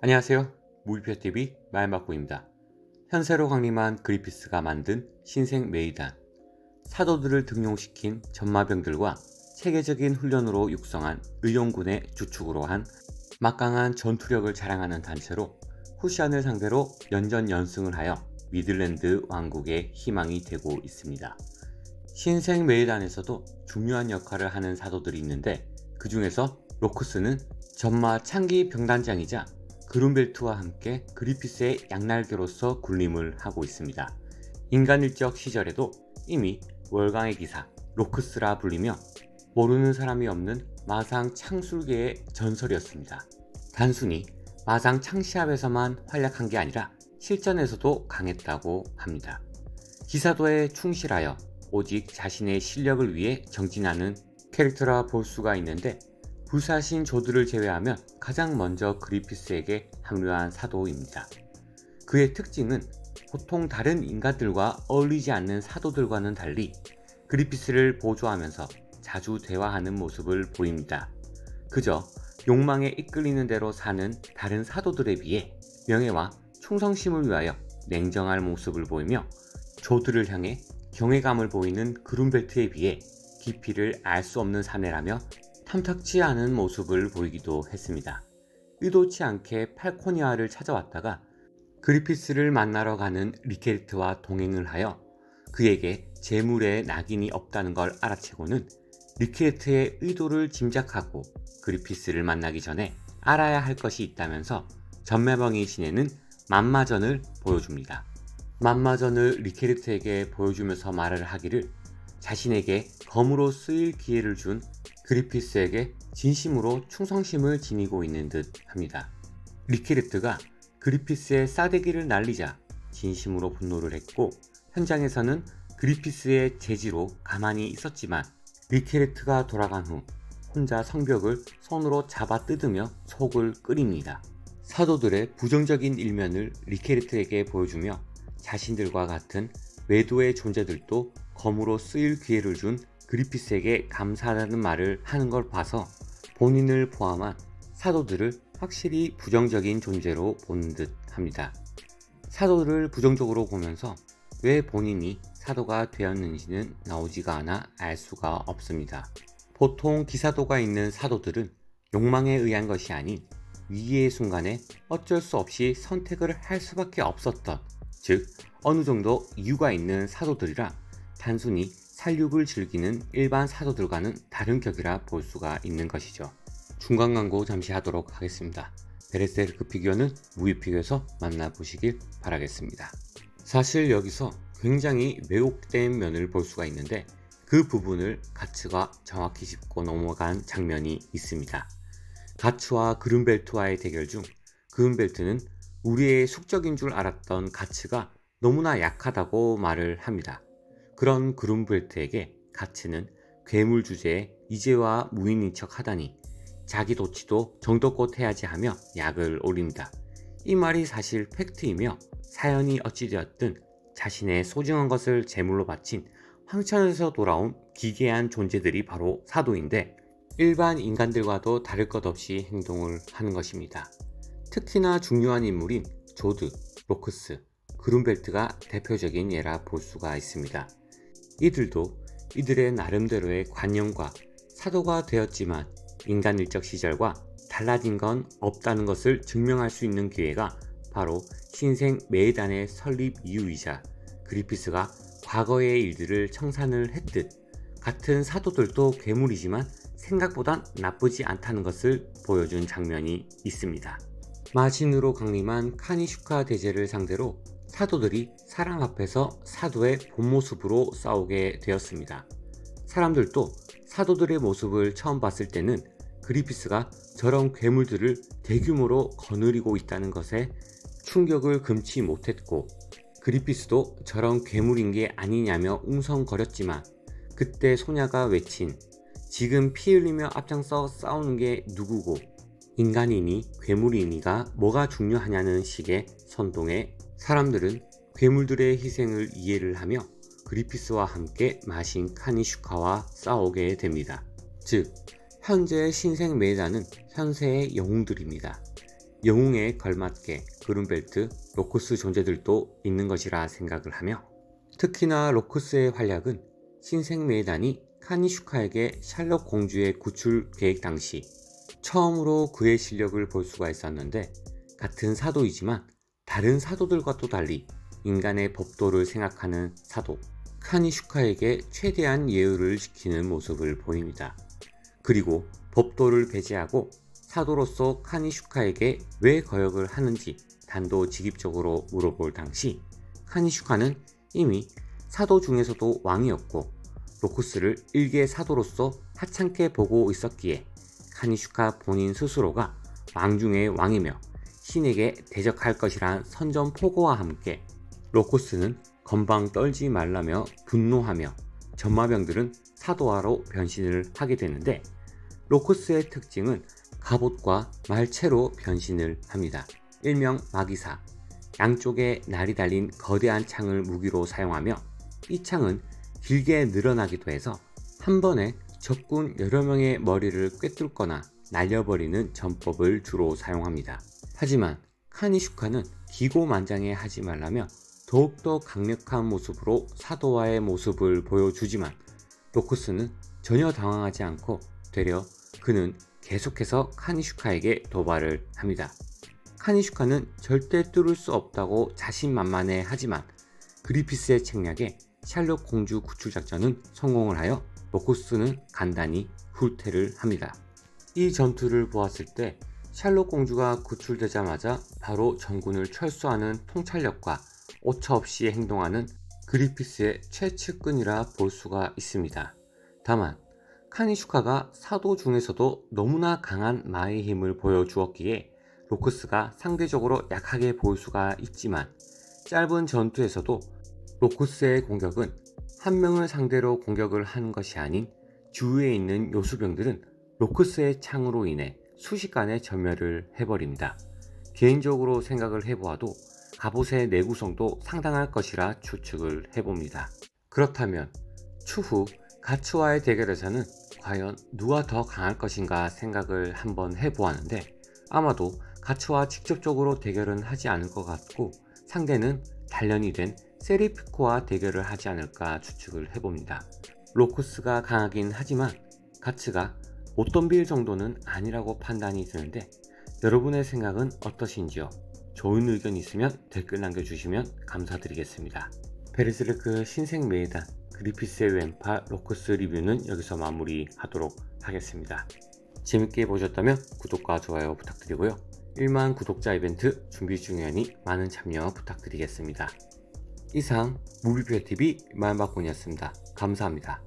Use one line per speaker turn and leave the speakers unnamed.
안녕하세요. 무비표TV 마인바꾸입니다. 현세로 강림한 그리피스가 만든 신생 메이단, 사도들을 등용시킨 전마병들과 체계적인 훈련으로 육성한 의용군의 주축으로 한 막강한 전투력을 자랑하는 단체로 후시안을 상대로 연전연승을 하여 미들랜드 왕국의 희망이 되고 있습니다. 신생 메이단에서도 중요한 역할을 하는 사도들이 있는데, 그 중에서 로크스는 전마 창기 병단장이자 그룬벨트와 함께 그리피스의 양날개로서 군림을 하고 있습니다. 인간일적 시절에도 이미 월강의 기사 로크스라 불리며 모르는 사람이 없는 마상 창술계의 전설이었습니다. 단순히 마상 창시합에서만 활약한 게 아니라 실전에서도 강했다고 합니다. 기사도에 충실하여 오직 자신의 실력을 위해 정진하는 캐릭터라 볼 수가 있는데, 불사신 조들을 제외하면 가장 먼저 그리피스에게 합류한 사도입니다. 그의 특징은 보통 다른 인간들과 어울리지 않는 사도들과는 달리 그리피스를 보조하면서 자주 대화하는 모습을 보입니다. 그저 욕망에 이끌리는 대로 사는 다른 사도들에 비해 명예와 충성심을 위하여 냉정할 모습을 보이며, 조들을 향해 경외감을 보이는 그룬벨트에 비해 깊이를 알 수 없는 사내라며 탐탁지 않은 모습을 보이기도 했습니다. 의도치 않게 팔코니아를 찾아왔다가 그리피스를 만나러 가는 리케르트와 동행을 하여 그에게 재물에 낙인이 없다는 걸 알아채고는 리케르트의 의도를 짐작하고 그리피스를 만나기 전에 알아야 할 것이 있다면서 전매병이 지내는 만마전을 보여줍니다. 만마전을 리케르트에게 보여주면서 말을 하기를, 자신에게 검으로 쓰일 기회를 준 그리피스에게 진심으로 충성심을 지니고 있는 듯 합니다. 리케르트가 그리피스의 싸대기를 날리자 진심으로 분노를 했고, 현장에서는 그리피스의 제지로 가만히 있었지만 리케르트가 돌아간 후 혼자 성벽을 손으로 잡아 뜯으며 속을 끓입니다. 사도들의 부정적인 일면을 리케르트에게 보여주며 자신들과 같은 외도의 존재들도 검으로 쓰일 기회를 준 그리피스에게 감사하다는 말을 하는 걸 봐서 본인을 포함한 사도들을 확실히 부정적인 존재로 보는 듯 합니다. 사도를 부정적으로 보면서 왜 본인이 사도가 되었는지는 나오지가 않아 알 수가 없습니다. 보통 기사도가 있는 사도들은 욕망에 의한 것이 아닌 위기의 순간에 어쩔 수 없이 선택을 할 수밖에 없었던, 즉 어느 정도 이유가 있는 사도들이라 단순히 살육을 즐기는 일반 사도들과는 다른 격이라 볼 수가 있는 것이죠. 중간 광고 잠시 하도록 하겠습니다. 베레스테르크 피규어는 무이피규어에서 만나보시길 바라겠습니다. 사실 여기서 굉장히 왜곡된 면을 볼 수가 있는데, 그 부분을 가츠가 정확히 짚고 넘어간 장면이 있습니다. 가츠와 그룬벨트와의 대결 중 그룬벨트는 우리의 숙적인 줄 알았던 가츠가 너무나 약하다고 말을 합니다. 그런 그룬벨트에게 가츠는 괴물 주제에 이제와 무인인 척 하다니 자기 도치도 정도껏 해야지 하며 약을 올립니다. 이 말이 사실 팩트이며, 사연이 어찌되었든 자신의 소중한 것을 제물로 바친 황천에서 돌아온 기괴한 존재들이 바로 사도인데, 일반 인간들과도 다를 것 없이 행동을 하는 것입니다. 특히나 중요한 인물인 조드, 로크스, 그룬벨트가 대표적인 예라 볼 수가 있습니다. 이들도 이들의 나름대로의 관념과 사도가 되었지만 인간일적 시절과 달라진 건 없다는 것을 증명할 수 있는 기회가 바로 신생 메이단의 설립 이유이자, 그리피스가 과거의 일들을 청산을 했듯 같은 사도들도 괴물이지만 생각보단 나쁘지 않다는 것을 보여준 장면이 있습니다. 마신으로 강림한 카니슈카 대제를 상대로 사도들이 사랑 앞에서 사도의 본 모습으로 싸우게 되었습니다. 사람들도 사도들의 모습을 처음 봤을 때는 그리피스가 저런 괴물들을 대규모로 거느리고 있다는 것에 충격을 금치 못했고, 그리피스도 저런 괴물인 게 아니냐며 웅성거렸지만, 그때 소냐가 외친 지금 피 흘리며 앞장서 싸우는 게 누구고 인간이니 괴물이니가 뭐가 중요하냐는 식의 선동에 사람들은 괴물들의 희생을 이해를 하며 그리피스와 함께 마신 카니슈카와 싸우게 됩니다. 즉, 현재의 신생 메이단은 현세의 영웅들입니다. 영웅에 걸맞게 그룬벨트, 로쿠스 존재들도 있는 것이라 생각을 하며, 특히나 로쿠스의 활약은 신생메이단이 카니슈카에게 샬럿 공주의 구출 계획 당시 처음으로 그의 실력을 볼 수가 있었는데, 같은 사도이지만 다른 사도들과 또 달리 인간의 법도를 생각하는 사도 카니슈카에게 최대한 예의를 지키는 모습을 보입니다. 그리고 법도를 배제하고 사도로서 카니슈카에게 왜 거역을 하는지 단도직입적으로 물어볼 당시, 카니슈카는 이미 사도 중에서도 왕이었고 로쿠스를 일개 사도로서 하찮게 보고 있었기에 카니슈카 본인 스스로가 왕 중의 왕이며 신에게 대적할 것이란 선전포고와 함께 로쿠스는 건방 떨지 말라며 분노하며 전마병들은 사도화로 변신을 하게 되는데, 로쿠스의 특징은 갑옷과 말체로 변신을 합니다. 일명 마기사, 양쪽에 날이 달린 거대한 창을 무기로 사용하며 이 창은 길게 늘어나기도 해서 한 번에 적군 여러 명의 머리를 꿰뚫거나 날려버리는 전법을 주로 사용합니다. 하지만 카니슈카는 기고만장해 하지 말라며 더욱더 강력한 모습으로 사도와의 모습을 보여주지만, 로쿠스는 전혀 당황하지 않고 되려 그는 계속해서 카니슈카에게 도발을 합니다. 카니슈카는 절대 뚫을 수 없다고 자신만만해 하지만 그리피스의 책략에 샬럿 공주 구출 작전은 성공을 하여 로쿠스는 간단히 후퇴를 합니다. 이 전투를 보았을 때 샬럿 공주가 구출되자마자 바로 전군을 철수하는 통찰력과 오차없이 행동하는 그리피스의 최측근이라 볼 수가 있습니다. 다만 카니슈카가 사도 중에서도 너무나 강한 마의 힘을 보여주었기에 로쿠스가 상대적으로 약하게 보일 수가 있지만, 짧은 전투에서도 로쿠스의 공격은 한 명을 상대로 공격을 하는 것이 아닌 주위에 있는 요수병들은 로쿠스의 창으로 인해 순식간에 전멸을 해버립니다. 개인적으로 생각을 해보아도 갑옷의 내구성도 상당할 것이라 추측을 해봅니다. 그렇다면 추후 가츠와의 대결에서는 과연 누가 더 강할 것인가 생각을 한번 해보았는데, 아마도 가츠와 직접적으로 대결은 하지 않을 것 같고 상대는 단련이 된 세리피코와 대결을 하지 않을까 추측을 해봅니다. 로쿠스가 강하긴 하지만 가츠가 못 덤빌 정도는 아니라고 판단이 드는데, 여러분의 생각은 어떠신지요? 좋은 의견 있으면 댓글 남겨주시면 감사드리겠습니다. 베르세르크 신생메이단 그리피스의 왼팔 로쿠스 리뷰는 여기서 마무리하도록 하겠습니다. 재밌게 보셨다면 구독과 좋아요 부탁드리고요. 1만 구독자 이벤트 준비 중이오니 많은 참여 부탁드리겠습니다. 이상 무비표TV 마음바꾼이었습니다. 감사합니다.